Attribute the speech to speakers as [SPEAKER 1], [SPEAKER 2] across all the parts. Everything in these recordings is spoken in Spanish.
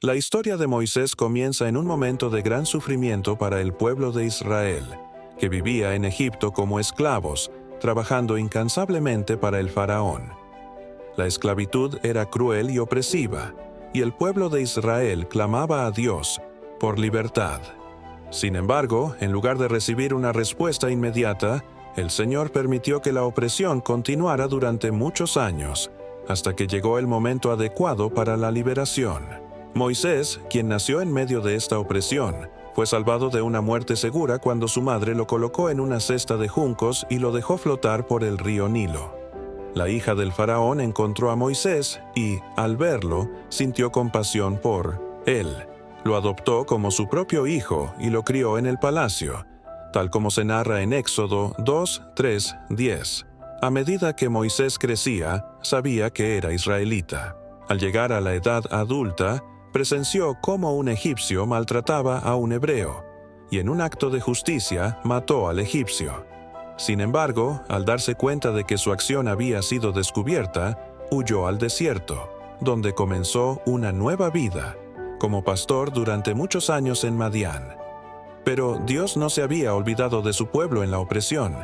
[SPEAKER 1] La historia de Moisés comienza en un momento de gran sufrimiento para el pueblo de Israel, que vivía en Egipto como esclavos, trabajando incansablemente para el faraón. La esclavitud era cruel y opresiva, y el pueblo de Israel clamaba a Dios por libertad. Sin embargo, en lugar de recibir una respuesta inmediata, el Señor permitió que la opresión continuara durante muchos años, hasta que llegó el momento adecuado para la liberación. Moisés, quien nació en medio de esta opresión, fue salvado de una muerte segura cuando su madre lo colocó en una cesta de juncos y lo dejó flotar por el río Nilo. La hija del faraón encontró a Moisés y, al verlo, sintió compasión por él. Lo adoptó como su propio hijo y lo crió en el palacio, tal como se narra en Éxodo 2, 3, 10. A medida que Moisés crecía, sabía que era israelita. Al llegar a la edad adulta, presenció cómo un egipcio maltrataba a un hebreo, y en un acto de justicia mató al egipcio. Sin embargo, al darse cuenta de que su acción había sido descubierta, huyó al desierto, donde comenzó una nueva vida, como pastor durante muchos años en Madián. Pero Dios no se había olvidado de su pueblo en la opresión.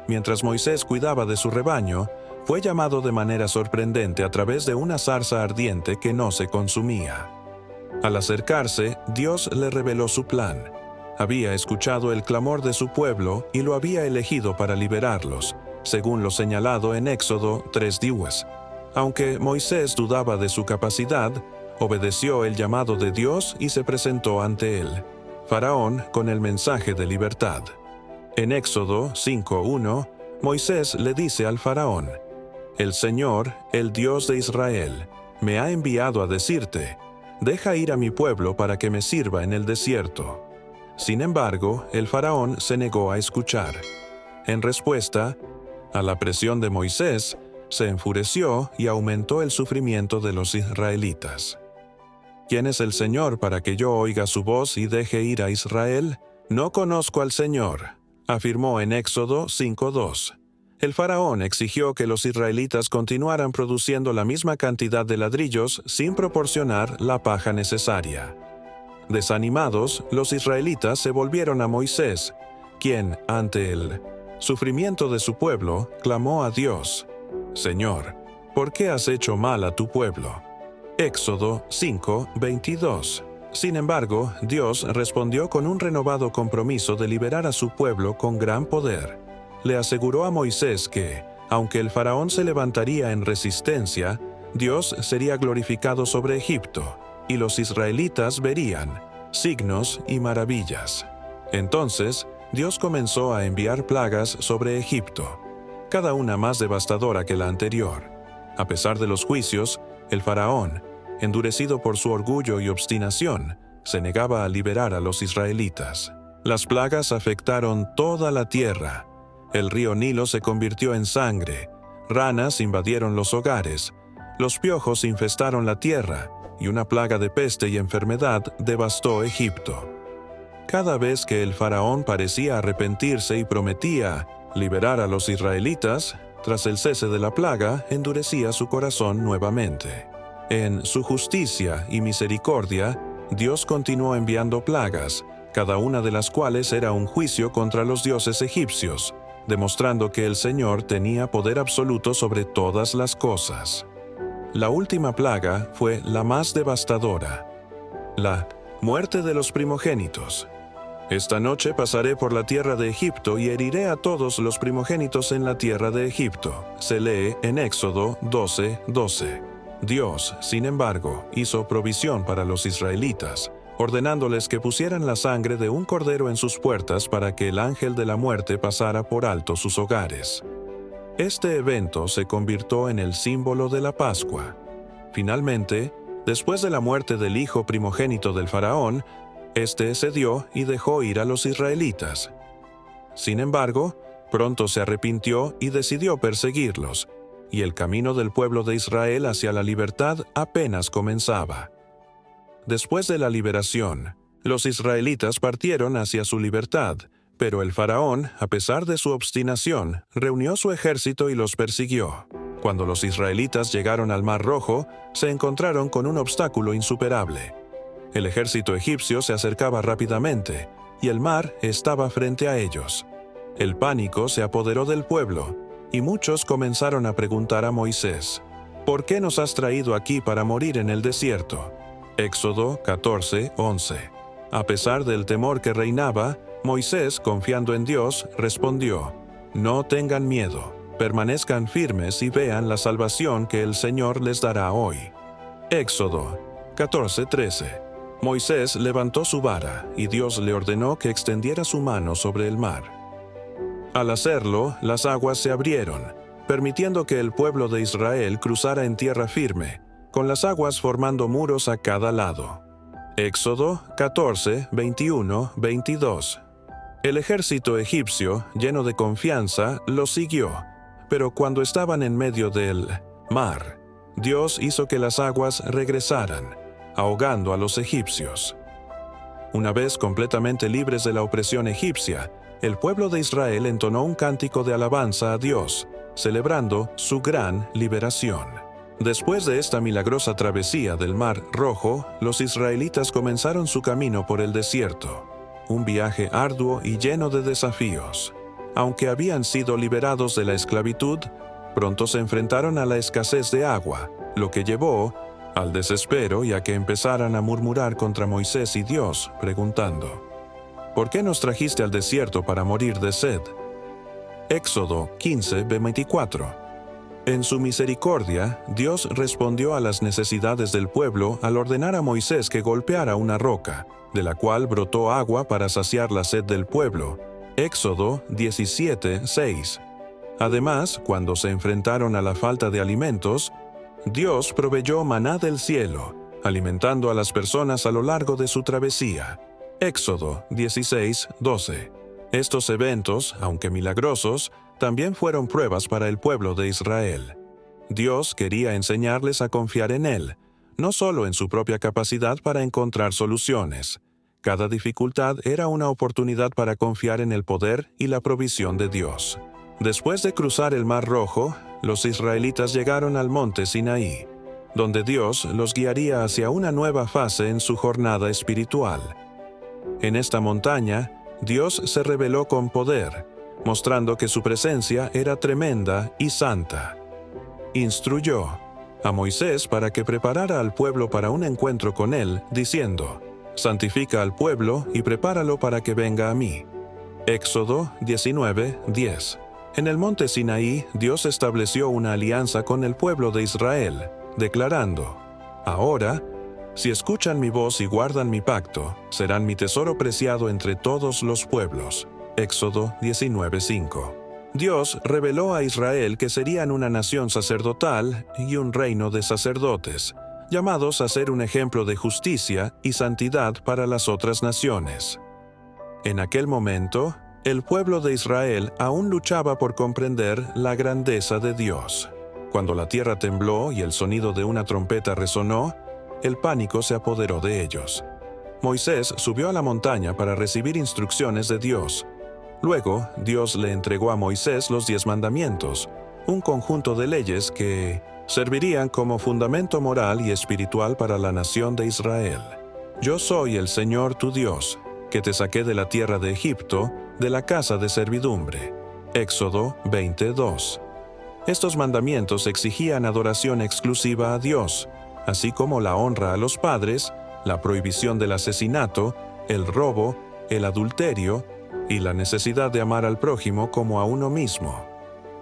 [SPEAKER 1] Mientras Moisés cuidaba de su rebaño, fue llamado de manera sorprendente a través de una zarza ardiente que no se consumía. Al acercarse, Dios le reveló su plan. Había escuchado el clamor de su pueblo y lo había elegido para liberarlos, según lo señalado en Éxodo 3:10. Aunque Moisés dudaba de su capacidad, obedeció el llamado de Dios y se presentó ante él, Faraón, con el mensaje de libertad. En Éxodo 5:1, Moisés le dice al Faraón: «El Señor, el Dios de Israel, me ha enviado a decirte: deja ir a mi pueblo para que me sirva en el desierto». Sin embargo, el faraón se negó a escuchar. En respuesta a la presión de Moisés, se enfureció y aumentó el sufrimiento de los israelitas. ¿Quién es el Señor para que yo oiga su voz y deje ir a Israel? No conozco al Señor, afirmó en Éxodo 5:2. El faraón exigió que los israelitas continuaran produciendo la misma cantidad de ladrillos sin proporcionar la paja necesaria. Desanimados, los israelitas se volvieron a Moisés, quien, ante el sufrimiento de su pueblo, clamó a Dios: «Señor, ¿por qué has hecho mal a tu pueblo?». Éxodo 5:22. Sin embargo, Dios respondió con un renovado compromiso de liberar a su pueblo con gran poder. Le aseguró a Moisés que, aunque el faraón se levantaría en resistencia, Dios sería glorificado sobre Egipto, y los israelitas verían signos y maravillas. Entonces, Dios comenzó a enviar plagas sobre Egipto, cada una más devastadora que la anterior. A pesar de los juicios, el faraón, endurecido por su orgullo y obstinación, se negaba a liberar a los israelitas. Las plagas afectaron toda la tierra. El río Nilo se convirtió en sangre, ranas invadieron los hogares, los piojos infestaron la tierra, y una plaga de peste y enfermedad devastó Egipto. Cada vez que el faraón parecía arrepentirse y prometía liberar a los israelitas, tras el cese de la plaga, endurecía su corazón nuevamente. En su justicia y misericordia, Dios continuó enviando plagas, cada una de las cuales era un juicio contra los dioses egipcios, demostrando que el Señor tenía poder absoluto sobre todas las cosas. La última plaga fue la más devastadora: la muerte de los primogénitos. Esta noche pasaré por la tierra de Egipto y heriré a todos los primogénitos en la tierra de Egipto. Se lee en Éxodo 12:12. Dios, sin embargo, hizo provisión para los israelitas, ordenándoles que pusieran la sangre de un cordero en sus puertas para que el ángel de la muerte pasara por alto sus hogares. Este evento se convirtió en el símbolo de la Pascua. Finalmente, después de la muerte del hijo primogénito del faraón, este cedió y dejó ir a los israelitas. Sin embargo, pronto se arrepintió y decidió perseguirlos, y el camino del pueblo de Israel hacia la libertad apenas comenzaba. Después de la liberación, los israelitas partieron hacia su libertad, pero el faraón, a pesar de su obstinación, reunió su ejército y los persiguió. Cuando los israelitas llegaron al Mar Rojo, se encontraron con un obstáculo insuperable: El ejército egipcio se acercaba rápidamente, y el mar estaba frente a ellos. El pánico se apoderó del pueblo, y muchos comenzaron a preguntar a Moisés: ¿Por qué nos has traído aquí para morir en el desierto? Éxodo 14:11. A pesar del temor que reinaba, Moisés, confiando en Dios, respondió: No tengan miedo, permanezcan firmes y vean la salvación que el Señor les dará hoy. Éxodo 14:13. Moisés levantó su vara, y Dios le ordenó que extendiera su mano sobre el mar. Al hacerlo, las aguas se abrieron, permitiendo que el pueblo de Israel cruzara en tierra firme, con las aguas formando muros a cada lado. Éxodo 14, 21, 22. El ejército egipcio, lleno de confianza, los siguió, pero cuando estaban en medio del mar, Dios hizo que las aguas regresaran, ahogando a los egipcios. Una vez completamente libres de la opresión egipcia, el pueblo de Israel entonó un cántico de alabanza a Dios, celebrando su gran liberación. Después de esta milagrosa travesía del Mar Rojo, los israelitas comenzaron su camino por el desierto, un viaje arduo y lleno de desafíos. Aunque habían sido liberados de la esclavitud, pronto se enfrentaron a la escasez de agua, lo que llevó al desespero y a que empezaran a murmurar contra Moisés y Dios, preguntando: ¿Por qué nos trajiste al desierto para morir de sed? Éxodo 15, 24. En su misericordia, Dios respondió a las necesidades del pueblo al ordenar a Moisés que golpeara una roca, de la cual brotó agua para saciar la sed del pueblo. Éxodo 17, 6. Además, cuando se enfrentaron a la falta de alimentos, Dios proveyó maná del cielo, alimentando a las personas a lo largo de su travesía. Éxodo 16, 12. Estos eventos, aunque milagrosos, también fueron pruebas para el pueblo de Israel. Dios quería enseñarles a confiar en Él, no solo en su propia capacidad para encontrar soluciones. Cada dificultad era una oportunidad para confiar en el poder y la provisión de Dios. Después de cruzar el Mar Rojo, los israelitas llegaron al monte Sinaí, donde Dios los guiaría hacia una nueva fase en su jornada espiritual. En esta montaña, Dios se reveló con poder, mostrando que su presencia era tremenda y santa. Instruyó a Moisés para que preparara al pueblo para un encuentro con él, diciendo: «Santifica al pueblo y prepáralo para que venga a mí». Éxodo 19, 10. En el monte Sinaí, Dios estableció una alianza con el pueblo de Israel, declarando: «Ahora, si escuchan mi voz y guardan mi pacto, serán mi tesoro preciado entre todos los pueblos». Éxodo 19:5. Dios reveló a Israel que serían una nación sacerdotal y un reino de sacerdotes, llamados a ser un ejemplo de justicia y santidad para las otras naciones. En aquel momento, el pueblo de Israel aún luchaba por comprender la grandeza de Dios. Cuando la tierra tembló y el sonido de una trompeta resonó, el pánico se apoderó de ellos. Moisés subió a la montaña para recibir instrucciones de Dios. Luego, Dios le entregó a Moisés los 10 mandamientos, un conjunto de leyes que servirían como fundamento moral y espiritual para la nación de Israel. «Yo soy el Señor tu Dios, que te saqué de la tierra de Egipto, de la casa de servidumbre». Éxodo 22. Estos mandamientos exigían adoración exclusiva a Dios, así como la honra a los padres, la prohibición del asesinato, el robo, el adulterio y la necesidad de amar al prójimo como a uno mismo.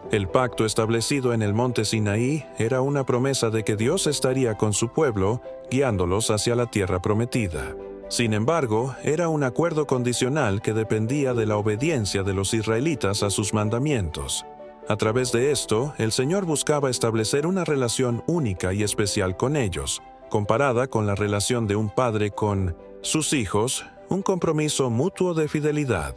[SPEAKER 1] El pacto establecido en el monte Sinaí era una promesa de que Dios estaría con su pueblo, guiándolos hacia la tierra prometida. Sin embargo, era un acuerdo condicional que dependía de la obediencia de los israelitas a sus mandamientos. A través de esto, el Señor buscaba establecer una relación única y especial con ellos, comparada con la relación de un padre con sus hijos, un compromiso mutuo de fidelidad.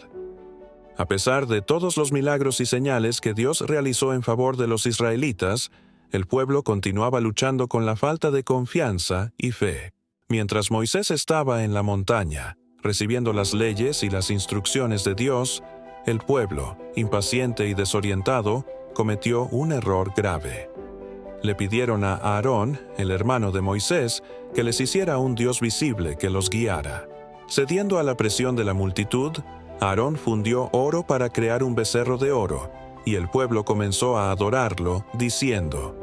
[SPEAKER 1] A pesar de todos los milagros y señales que Dios realizó en favor de los israelitas, el pueblo continuaba luchando con la falta de confianza y fe. Mientras Moisés estaba en la montaña, recibiendo las leyes y las instrucciones de Dios, el pueblo, impaciente y desorientado, cometió un error grave. le pidieron a Aarón, el hermano de Moisés, que les hiciera un Dios visible que los guiara. Cediendo a la presión de la multitud, Aarón fundió oro para crear un becerro de oro, y el pueblo comenzó a adorarlo, diciendo: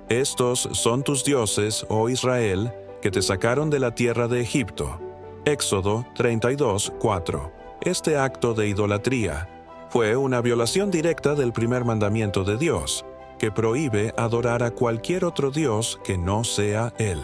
[SPEAKER 1] «Estos son tus dioses, oh Israel, que te sacaron de la tierra de Egipto». Éxodo 32:4. Este acto de idolatría fue una violación directa del primer mandamiento de Dios, que prohíbe adorar a cualquier otro Dios que no sea Él.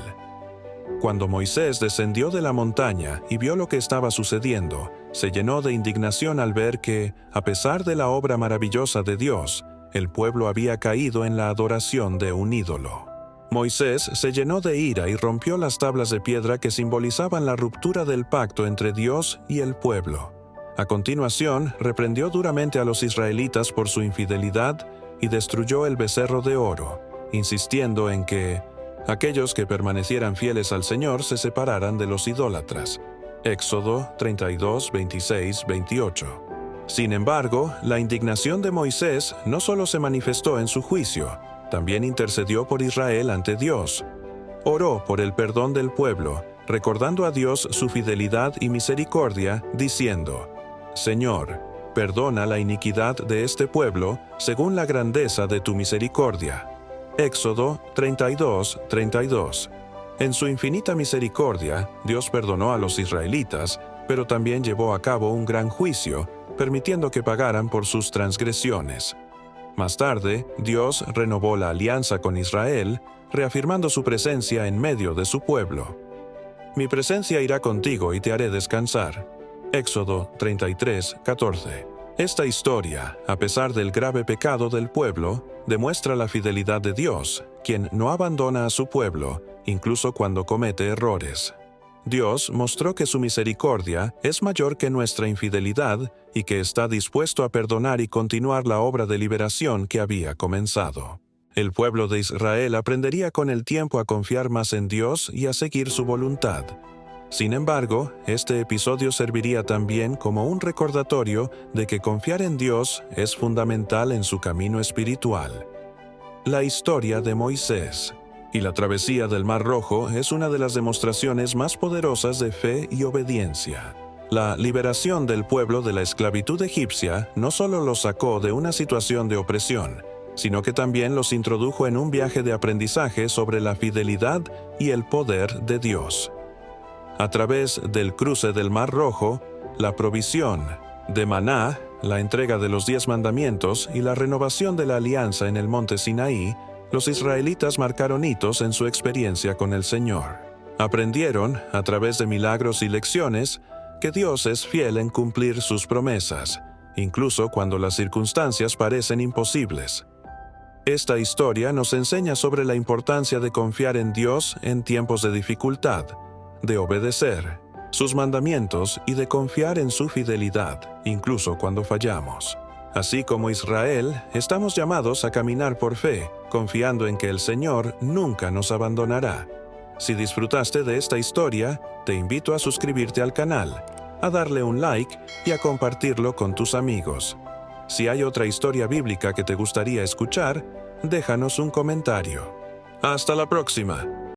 [SPEAKER 1] Cuando Moisés descendió de la montaña y vio lo que estaba sucediendo, se llenó de indignación al ver que, a pesar de la obra maravillosa de Dios, el pueblo había caído en la adoración de un ídolo. Moisés se llenó de ira y rompió las tablas de piedra que simbolizaban la ruptura del pacto entre Dios y el pueblo. A continuación, reprendió duramente a los israelitas por su infidelidad y destruyó el becerro de oro, insistiendo en que aquellos que permanecieran fieles al Señor se separaran de los idólatras. Éxodo 32, 26, 28. Sin embargo, la indignación de Moisés no solo se manifestó en su juicio, también intercedió por Israel ante Dios. Oró por el perdón del pueblo, recordando a Dios su fidelidad y misericordia, diciendo: «Señor, perdona la iniquidad de este pueblo según la grandeza de tu misericordia». Éxodo 32, 32. En su infinita misericordia, Dios perdonó a los israelitas, pero también llevó a cabo un gran juicio, permitiendo que pagaran por sus transgresiones. Más tarde, Dios renovó la alianza con Israel, reafirmando su presencia en medio de su pueblo. «Mi presencia irá contigo y te haré descansar». Éxodo 33, 14. Esta historia, a pesar del grave pecado del pueblo, demuestra la fidelidad de Dios, quien no abandona a su pueblo, incluso cuando comete errores. Dios mostró que su misericordia es mayor que nuestra infidelidad y que está dispuesto a perdonar y continuar la obra de liberación que había comenzado. El pueblo de Israel aprendería con el tiempo a confiar más en Dios y a seguir su voluntad. Sin embargo, este episodio serviría también como un recordatorio de que confiar en Dios es fundamental en su camino espiritual. La historia de Moisés y la travesía del Mar Rojo es una de las demostraciones más poderosas de fe y obediencia. La liberación del pueblo de la esclavitud egipcia no solo los sacó de una situación de opresión, sino que también los introdujo en un viaje de aprendizaje sobre la fidelidad y el poder de Dios. A través del cruce del Mar Rojo, la provisión de maná, la entrega de los 10 mandamientos y la renovación de la alianza en el monte Sinaí, los israelitas marcaron hitos en su experiencia con el Señor. Aprendieron, a través de milagros y lecciones, que Dios es fiel en cumplir sus promesas, incluso cuando las circunstancias parecen imposibles. Esta historia nos enseña sobre la importancia de confiar en Dios en tiempos de dificultad, de obedecer sus mandamientos y de confiar en su fidelidad, incluso cuando fallamos. Así como Israel, estamos llamados a caminar por fe, confiando en que el Señor nunca nos abandonará. Si disfrutaste de esta historia, te invito a suscribirte al canal, a darle un like y a compartirlo con tus amigos. Si hay otra historia bíblica que te gustaría escuchar, déjanos un comentario. ¡Hasta la próxima!